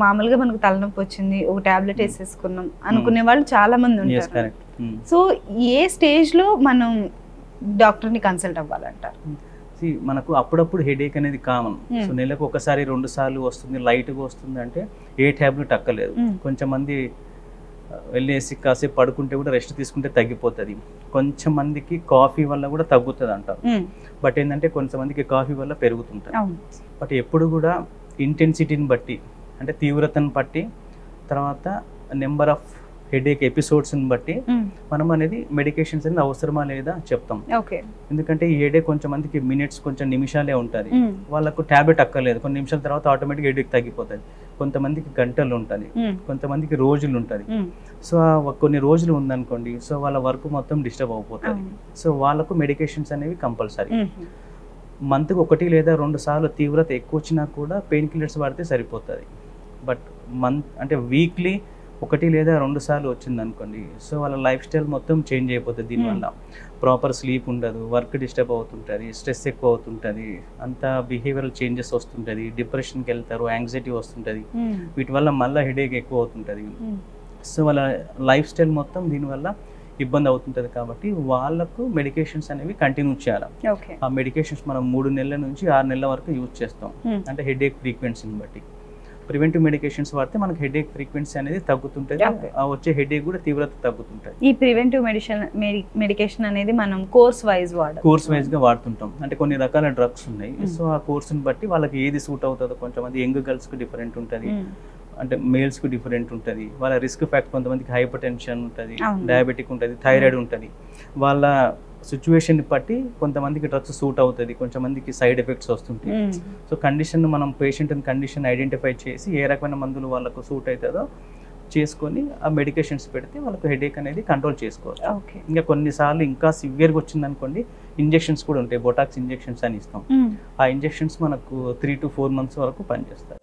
మామూలుగా మనకు తలనొప్పి వచ్చింది ఒక టాబ్లెట్ వేసేసుకున్నాం అనుకునే వాళ్ళు చాలా మంది ఉంటారు. సో ఏ స్టేజ్ లో మనం డాక్టర్ ని కన్సల్ట్ అవ్వాలంటారు? మనకు అప్పుడప్పుడు హెడేక్ అనేది కామన్. సో నెలకు ఒకసారి 2 సార్లు వస్తుంది, లైట్గా వస్తుంది అంటే ఏ ట్యాబ్లెట్ అక్కర్లేదు. కొంచెం మంది వెళ్ళేసి కాసేపు పడుకుంటే కూడా రెస్ట్ తీసుకుంటే తగ్గిపోతుంది. కొంచెం మందికి కాఫీ వల్ల కూడా తగ్గుతుంది అంటారు. బట్ ఏంటంటే కొంతమందికి కాఫీ వల్ల పెరుగుతుంటుంది. బట్ ఎప్పుడు కూడా ఇంటెన్సిటీని బట్టి అంటే తీవ్రతను బట్టి తర్వాత నెంబర్ ఆఫ్ హెడేక్ ఎపిసోడ్స్ని బట్టి మనం అనేది మెడికేషన్స్ అనేది అవసరమా లేదా చెప్తాం. ఎందుకంటే ఈ హెడేక్ కొంచెం మందికి మినిట్స్ కొంచెం నిమిషాలే ఉంటుంది, వాళ్ళకు ట్యాబ్లెట్ అక్కర్లేదు. కొన్ని నిమిషాల తర్వాత ఆటోమేటిక్గా హెడేక్ తగ్గిపోతుంది. కొంతమందికి గంటలు ఉంటుంది, కొంతమందికి రోజులు ఉంటుంది. సో కొన్ని రోజులు ఉందనుకోండి, సో వాళ్ళ వర్క్ మొత్తం డిస్టర్బ్ అయిపోతుంది. సో వాళ్ళకు మెడికేషన్స్ అనేవి కంపల్సరీ. మంత్కి 1 లేదా 2 సార్లు తీవ్రత ఎక్కువ వచ్చినా కూడా పెయిన్ కిల్లర్స్ వాడితే సరిపోతుంది. బట్ అంటే వీక్లీ 1 లేదా 2 సార్లు వచ్చింది అనుకోండి, సో వాళ్ళ లైఫ్ స్టైల్ మొత్తం చేంజ్ అయిపోతుంది. దీనివల్ల ప్రాపర్ స్లీప్ ఉండదు, వర్క్ డిస్టర్బ్ అవుతుంటుంది, స్ట్రెస్ ఎక్కువ అవుతుంటుంది, అంతా బిహేవియరల్ చేంజెస్ వస్తుంటుంది, డిప్రెషన్కి వెళ్తారు, యాంగ్జైటీ వస్తుంటుంది. వీటి వల్ల మళ్ళీ హెడేక్ ఎక్కువ అవుతుంటుంది. సో వాళ్ళ లైఫ్ స్టైల్ మొత్తం దీనివల్ల ఇబ్బంది అవుతుంటుంది. కాబట్టి వాళ్ళకు మెడికేషన్స్ అనేవి కంటిన్యూ చేయాలి. ఆ మెడికేషన్స్ మనం 3 నెలల నుంచి 6 నెలల వరకు యూజ్ చేస్తాం. అంటే హెడేక్ ఫ్రీక్వెన్సీని బట్టి ప్రివెంటివ్ మెడికేషన్స్ వాడితే మనకి హెడేక్ ఫ్రీక్వెన్సీ అనేది తగ్గుతుంటుంది, ఆ వచ్చే హెడేక్ కూడా తీవ్రత తగ్గుతుంటుంది. ఈ ప్రివెంటివ్ మెడికేషన్ అనేది మనం కోర్స్ వైజ్ గా వాడుతుంటాం. అంటే కొన్ని రకాల డ్రగ్స్ ఉన్నాయి. సో ఆ కోర్సుని బట్టి వాళ్ళకి ఏది సూట్ అవుతుందో, కొంతమంది యంగ్ గర్ల్స్ కి డిఫరెంట్ ఉంటుంది, అంటే మేల్స్ కి డిఫరెంట్ ఉంటుంది. వాళ్ళ రిస్క్ ఫ్యాక్టర్ కొంతమందికి హైపర్ టెన్షన్ ఉంటుంది, డయాబెటిక్ ఉంటుంది, థైరాయిడ్ ఉంటుంది. వాళ్ళ సిచ్యువేషన్ బట్టి కొంతమందికి డ్రగ్స్ సూట్ అవుతుంది, కొంతమందికి సైడ్ ఎఫెక్ట్స్ వస్తుంటాయి. సో కండిషన్ మనం పేషెంట్ కండిషన్ ఐడెంటిఫై చేసి ఏ రకమైన మందులు వాళ్ళకు సూట్ అవుతుందో చేసుకొని ఆ మెడికేషన్స్ పెడితే వాళ్ళకు హెడేక్ అనేది కంట్రోల్ చేసుకోవచ్చు. ఇంకా కొన్నిసార్లు ఇంకా సివియర్గా వచ్చింది అనుకోండి, ఇంజెక్షన్స్ కూడా ఉంటాయి, బొటాక్స్ ఇంజెక్షన్స్ అని ఇస్తాం. ఆ ఇంజెక్షన్స్ మనకు 3 to 4 months వరకు పనిచేస్తాయి.